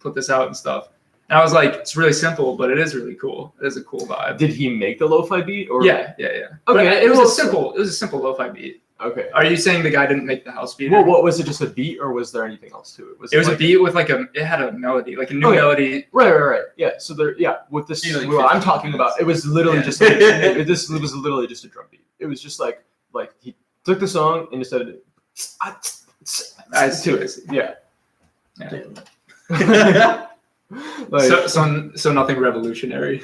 put this out and stuff. And I was like, it's really simple, but it is really cool. It is a cool vibe. Did he make the lo-fi beat? Or Yeah. Okay, But it was a simple lo-fi beat. Okay. Are you saying the guy didn't make the house beat? Well, what was it? Just a beat, or was there anything else to it? It was like a beat with like it had a melody, like a new melody. Right. Yeah. So with this, what I'm talking about, it was literally just this was literally just a drum beat. It was just like he took the song and just said, I see. Yeah. Like, so nothing revolutionary.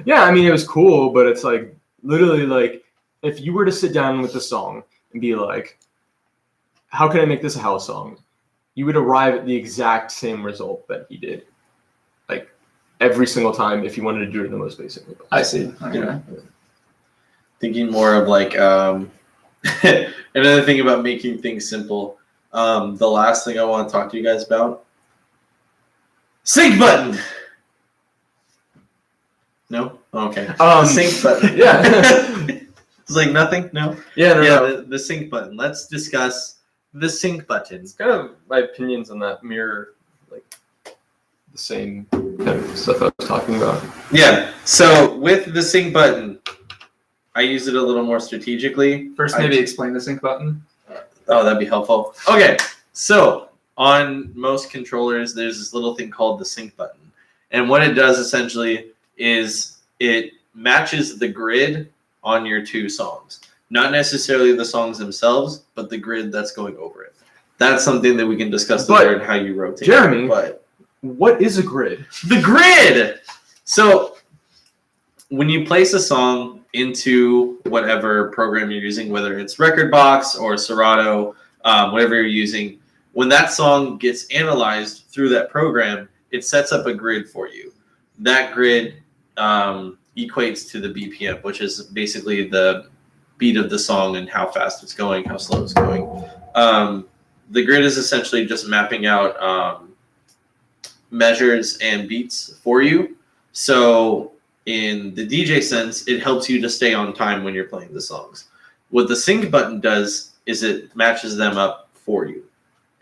Yeah, I mean, it was cool, but it's like literally like if you were to sit down with the song and be like, how can I make this a house song? You would arrive at the exact same result that he did, like every single time if you wanted to do it in the most basic way. I see. Okay. Thinking more of like another thing about making things simple. The last thing I want to talk to you guys about. Sync button. No? Okay. Sync button. Yeah. It's like nothing? No? No. The sync button. Let's discuss the sync button. It's kind of my opinions on that mirror like the same kind of stuff I was talking about. Yeah. So with the sync button, I use it a little more strategically. First, maybe explain the sync button. Oh, that'd be helpful. Okay. So on most controllers, there's this little thing called the sync button. And what it does essentially is it matches the grid on your two songs. Not necessarily the songs themselves, but the grid that's going over it. That's something that we can discuss later and how you rotate. Jeremy, but what is a grid? The grid! So when you place a song into whatever program you're using, whether it's Rekordbox or Serato, whatever you're using, when that song gets analyzed through that program, it sets up a grid for you. That grid equates to the BPM, which is basically the beat of the song and how fast it's going, how slow it's going. The grid is essentially just mapping out measures and beats for you. So in the DJ sense, it helps you to stay on time when you're playing the songs. What the sync button does is it matches them up for you,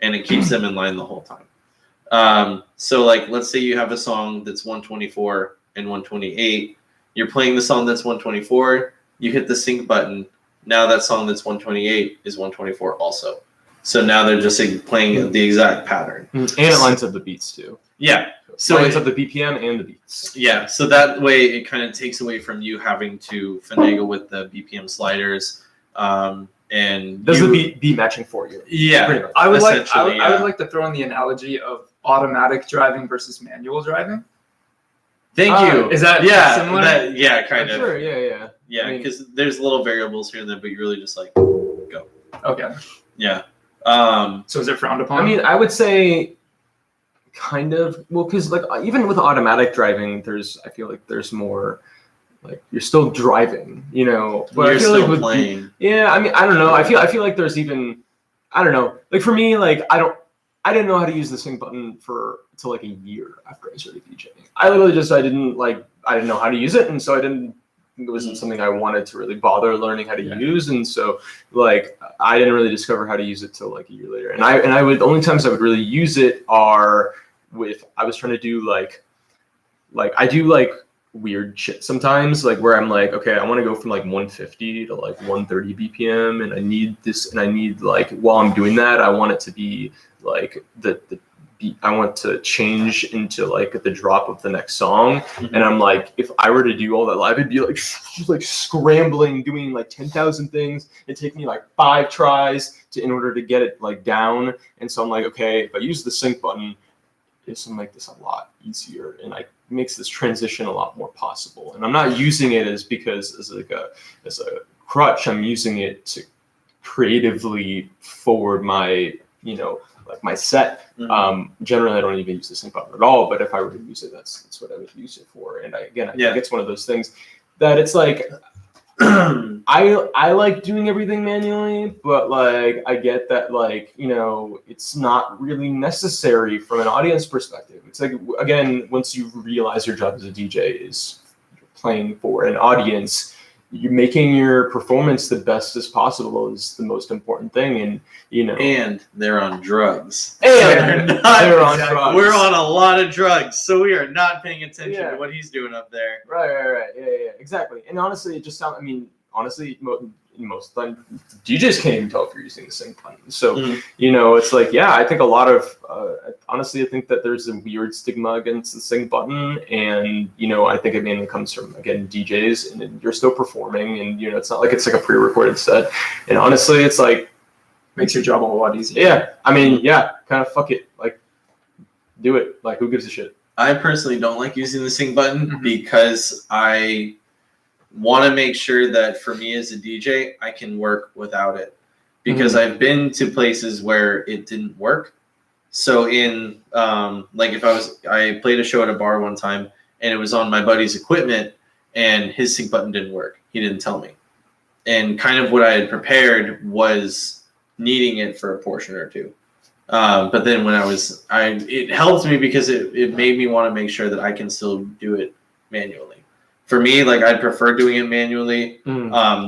and it keeps them in line the whole time. So like, let's say you have a song that's 124 and 128. You're playing the song that's 124. You hit the sync button. Now that song that's 128 is 124 also. So now they're just playing the exact pattern. And it lines up the beats too. Yeah. So it lines up the BPM and the beats. Yeah. So that way it kind of takes away from you having to finagle with the BPM sliders. And does the beat matching for you? Yeah. I would like to throw in the analogy of automatic driving versus manual driving. Thank you. Is that similar? Kind of. Sure, yeah. Yeah, because there's little variables here and there, but you're really just like, go. Okay. Yeah. So is it frowned upon? I mean, I would say Kind of. Well, because like even with automatic driving, I feel like there's more. Like you're still driving, you know. But You're I feel still like with playing. yeah, I mean, I don't know. I feel like there's even, I don't know. Like for me, like I didn't know how to use the sync button until like a year after I started DJing. I didn't know how to use it, and so it wasn't something I wanted to really bother learning how to use, and so like I didn't really discover how to use it till like a year later. And I would only times I would really use it are with I was trying to do like I do like weird shit sometimes, like where I'm like, okay, I want to go from like 150 to like 130 BPM, and I need this, and I need like while I'm doing that, I want it to be like the beat. I want to change into like the drop of the next song, and I'm like, if I were to do all that live, it'd be like just like scrambling, doing like 10,000 things. It'd take me like 5 tries in order to get it like down, and so I'm like, okay, if I use the sync button, it's gonna make this a lot easier, and it makes this transition a lot more possible. And I'm not using it as a crutch. I'm using it to creatively forward my like my set. Generally, I don't even use the sync button at all. But if I were to use it, that's what I would use it for. And I think it's one of those things that it's like. I like doing everything manually, but like I get that like it's not really necessary from an audience perspective. It's like again, once you realize your job as a DJ is playing for an audience, you're making your performance the best as possible is the most important thing, and And they're on drugs. And they're on drugs. We're on a lot of drugs, so we are not paying attention to what he's doing up there. Right. Yeah, exactly. And honestly, it just sounds. I mean, honestly, most of the time, DJs can't even tell if you're using the sync button. So it's like, yeah, I think a lot of honestly, I think that there's a weird stigma against the sync button, and I think it mainly comes from again DJs, and you're still performing, and it's not like it's like a pre-recorded set. And honestly, it's like. Makes your job a whole lot easier. Yeah, I mean, kind of fuck it, like, do it. Like, who gives a shit? I personally don't like using the sync button because I want to make sure that for me as a DJ, I can work without it. Because I've been to places where it didn't work. So in like if I played a show at a bar one time and it was on my buddy's equipment and his sync button didn't work. He didn't tell me. And kind of what I had prepared was needing it for a portion or two. But then when it helped me because it made me want to make sure that I can still do it manually. For me, like I'd prefer doing it manually,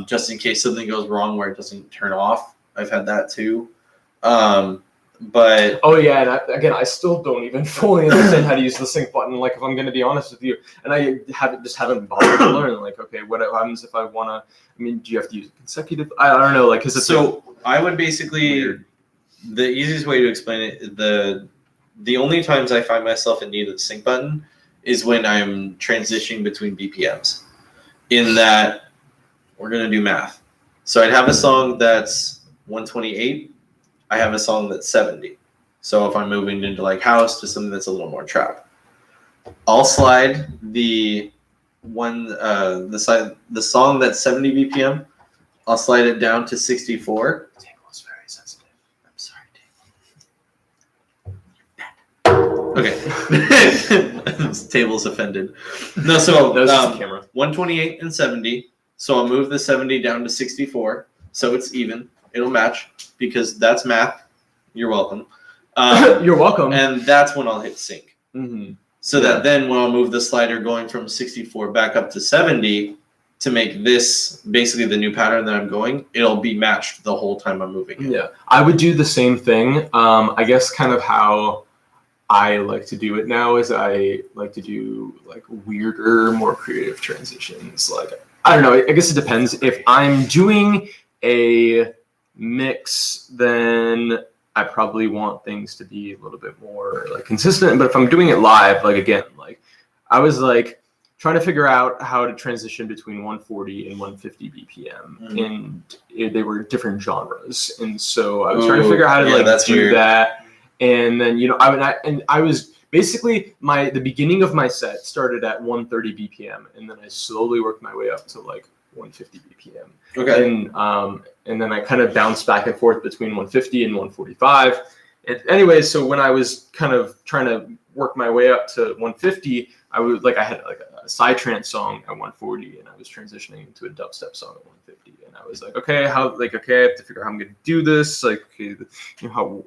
just in case something goes wrong where it doesn't turn off. I've had that too. But oh yeah, and again, I still don't even fully understand how to use the sync button. Like if I'm going to be honest with you, and I haven't bothered to learn. Like okay, what happens if I want to? I mean, do you have to use consecutive? I don't know. Like because I would basically the easiest way to explain it. The only times I find myself in need of the sync button is when I'm transitioning between BPMs. In that we're going to do math. So I'd have a song that's 128. I have a song that's 70. So if I'm moving into like house to something that's a little more trap, I'll slide the song that's 70 BPM. I'll slide it down to 64. The table is very sensitive. I'm sorry, table. Okay. This table's offended. No, so the camera. 128 and 70. So I'll move the 70 down to 64. So it's even. It'll match because that's math. You're welcome. You're welcome. And that's when I'll hit sync. So that then when I'll move the slider going from 64 back up to 70 to make this basically the new pattern that I'm going, it'll be matched the whole time I'm moving it. Yeah, I would do the same thing. I guess kind of how I like to do it now is I like to do like weirder, more creative transitions. Like, I don't know, I guess it depends. If I'm doing a mix, then I probably want things to be a little bit more like consistent. But if I'm doing it live, like again, like I was like trying to figure out how to transition between 140 and 150 BPM, and they were different genres, and so I was trying to figure out how to do weird. That. And then I was basically the beginning of my set started at 130 BPM, and then I slowly worked my way up to like 150 BPM. Okay. And then I kind of bounced back and forth between 150 and 145. Anyway, so when I was kind of trying to work my way up to 150, I had like a psytrance song at 140, and I was transitioning into a dubstep song at 150, and I was like, okay, I have to figure out how I'm gonna do this. Like, okay, how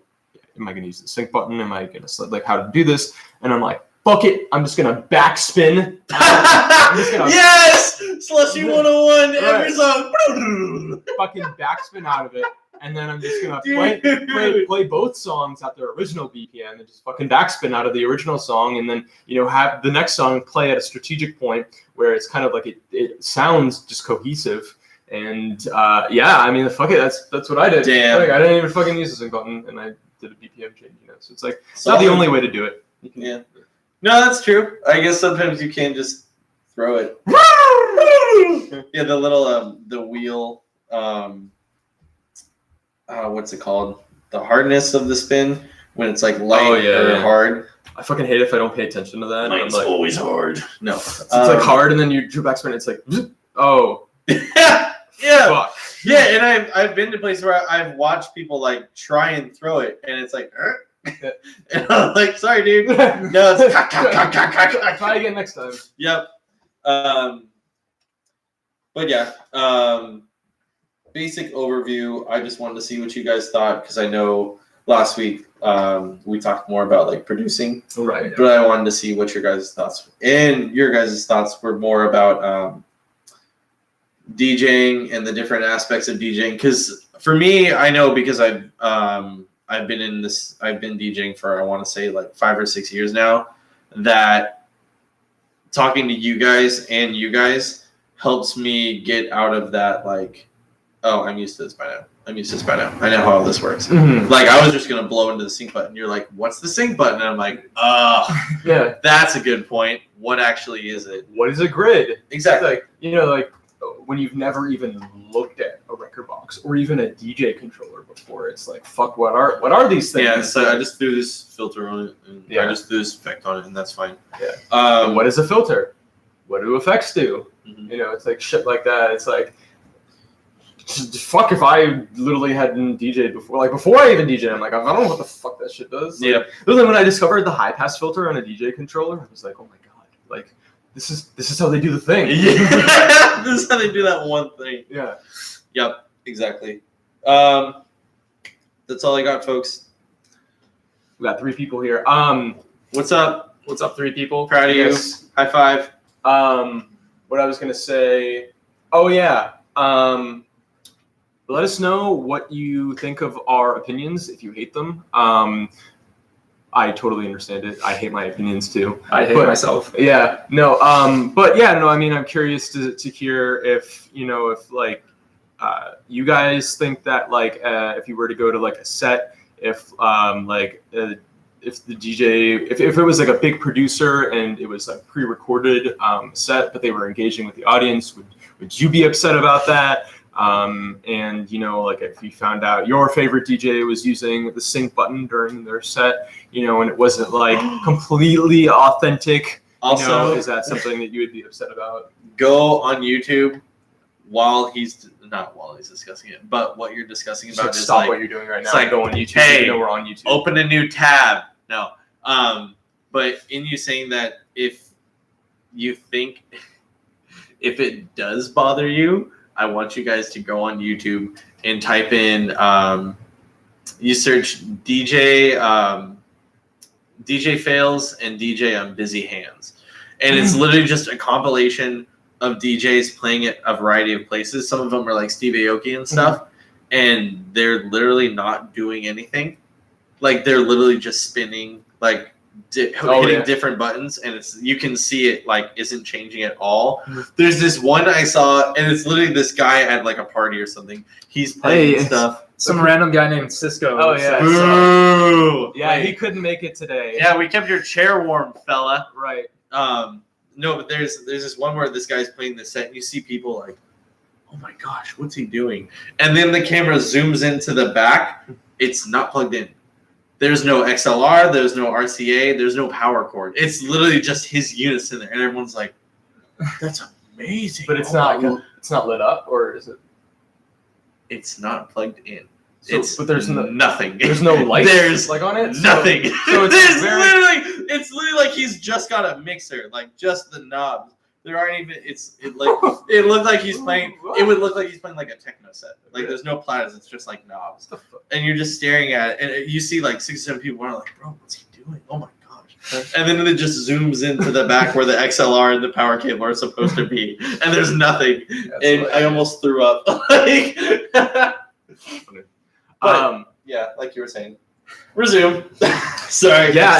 am I gonna use the sync button? Am I gonna like how to do this? And I'm like, fuck it, I'm just gonna backspin. Yes, Slushy 101 every song. Fucking backspin out of it. And then I'm just gonna Dude. play both songs at their original BPM and just fucking backspin out of the original song, and then have the next song play at a strategic point where it's kind of like it sounds just cohesive. And I mean, fuck it, that's what I did. Damn. Like, I didn't even fucking use the sync button, and I did a BPM change. So it's like it's not the only way to do it. Yeah. No, that's true. I guess sometimes you can just throw it. Yeah, the little the wheel. What's it called? The hardness of the spin when it's like light or hard. I fucking hate it if I don't pay attention to that. Mine's like, always hard. No, it's like hard, and then you do backspin. It's like, oh, yeah, fuck. Yeah. And I've been to places where I've watched people like try and throw it, and it's like, and I'm like, sorry, dude. No, it's try again next time. Yep. But yeah. Basic overview. I just wanted to see what you guys thought, because I know last week we talked more about like producing, right? But I wanted to see what your guys' thoughts, and your guys' thoughts were more about DJing and the different aspects of DJing. Because for me, I know, because I've been DJing for, I want to say, like 5 or 6 years now, that talking to you guys helps me get out of that, like, oh, I'm used to this by now. I know how all this works. Mm-hmm. Like, I was just going to blow into the sync button. You're like, what's the sync button? And I'm like, yeah, that's a good point. What actually is it? What is a grid? Exactly. Like, like when you've never even looked at a record box or even a DJ controller before, it's like, fuck, what are these things? Yeah, so I just threw this filter on it, and I just threw this effect on it, and that's fine. Yeah. And what is a filter? What do effects do? Mm-hmm. It's like shit like that. It's like, fuck, if I literally hadn't DJed before. Like, before I even DJed, I'm like, I don't know what the fuck that shit does. Yeah. But then when I discovered the high pass filter on a DJ controller, I was like, oh my god, like, this is how they do the thing. Yeah. This is how they do that one thing. Yeah. Yep. Exactly. That's all I got, folks. We got 3 people here. What's up? What's up, 3 people? Proud of you. High five. What I was gonna say. Oh yeah. Let us know what you think of our opinions if you hate them. I totally understand it. I hate my opinions too. I hate myself. Yeah. No. But yeah. No. I mean, I'm curious to hear if like you guys think that like if you were to go to like a set, if the DJ, if it was like a big producer and it was like pre-recorded set, but they were engaging with the audience, would you be upset about that? And like if you found out your favorite DJ was using the sync button during their set, and it wasn't like completely authentic, Also, is that something that you would be upset about? Go on YouTube while he's discussing it, but what you're discussing about is stop like, what you're doing right now. it's like, go on YouTube. hey, we're on YouTube. Open a new tab. No. But in you saying that, if you think if it does bother you, I want you guys to go on YouTube and type in, you search DJ fails and DJ on busy hands. And it's literally just a compilation of DJs playing at a variety of places. Some of them are like Steve Aoki and stuff. And they're literally not doing anything. Like, they're literally just spinning, like, hitting different buttons, and you can see it like isn't changing at all. There's this one I saw, and it's literally this guy at like a party or something. He's playing stuff. Some random guy named Cisco. Oh yeah. Boo! Yeah, he couldn't make it today. Yeah, we kept your chair warm, fella. Right. No, but there's this one where this guy's playing this set, and you see people like, oh my gosh, what's he doing? And then the camera zooms into the back. It's not plugged in. There's no XLR, there's no RCA, there's no power cord. It's literally just his units in there, and everyone's like, "That's amazing." But it's not lit up, or is it? It's not plugged in. But there's nothing. There's no lights. There's like on it. nothing. So it's it's literally like he's just got a mixer, like just the knobs. There aren't even. It looked like he's playing. It would look like he's playing like a techno set. Like there's no platters. It's just like knobs, and you're just staring at it, and you see like 6 or 7 people are like, bro, what's he doing? Oh my gosh! And then it just zooms into the back where the XLR and the power cable are supposed to be, and there's nothing. And I almost threw up. But, yeah, like you were saying. Resume. Sorry. Yeah.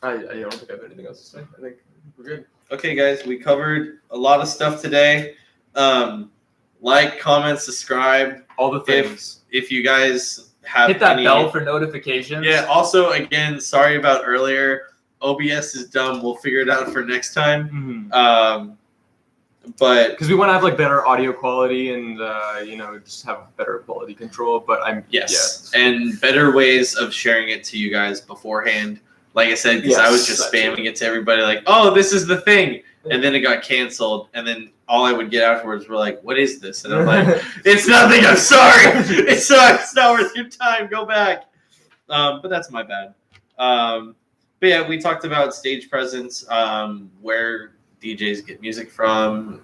I don't think I have anything else to say. I think we're good. Okay, guys, we covered a lot of stuff today. Like, comment, subscribe. All the things. If you guys have hit that bell for notifications. Yeah. Also, again, sorry about earlier. OBS is dumb. We'll figure it out for next time. Mm-hmm. But because we want to have like better audio quality and just have better quality control. But and better ways of sharing it to you guys beforehand. Like I said, because I was just spamming it to everybody, like, "Oh, this is the thing," and then it got canceled, and then all I would get afterwards were like, "What is this?" And I'm like, "It's nothing. I'm sorry. It's not worth your time. Go back." But that's my bad. But yeah, we talked about stage presence, where DJs get music from,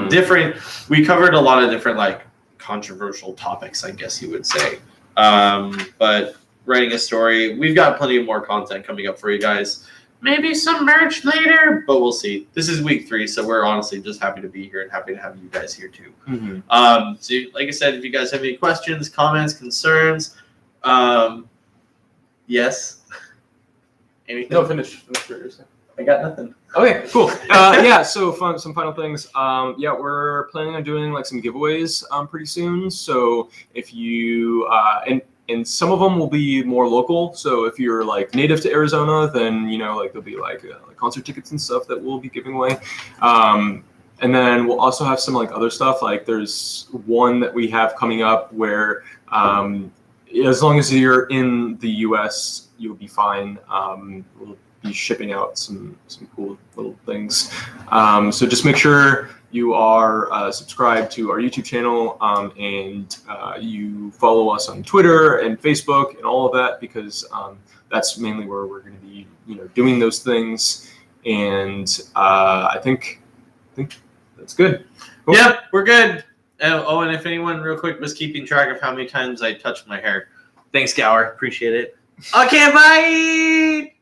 different. We covered a lot of different like controversial topics, I guess you would say. But writing a story, we've got plenty of more content coming up for you guys. Maybe some merch later, but we'll see. This is week 3, so we're honestly just happy to be here and happy to have you guys here too. Mm-hmm. So like I said, if you guys have any questions, comments, concerns, yes. Anything? No, finish what you're saying. I got nothing. Okay, cool. So some final things. We're planning on doing like some giveaways pretty soon. So if you and some of them will be more local. So if you're like native to Arizona, then there'll be like concert tickets and stuff that we'll be giving away. And then we'll also have some like other stuff. Like there's one that we have coming up where as long as you're in the U.S., you'll be fine. We'll be shipping out some cool little things. So just make sure you are subscribed to our YouTube channel and you follow us on Twitter and Facebook and all of that, because that's mainly where we're going to be doing those things. And I think that's good. Cool. Yep, we're good. And if anyone real quick was keeping track of how many times I touched my hair, thanks, Gower. Appreciate it. Okay, bye.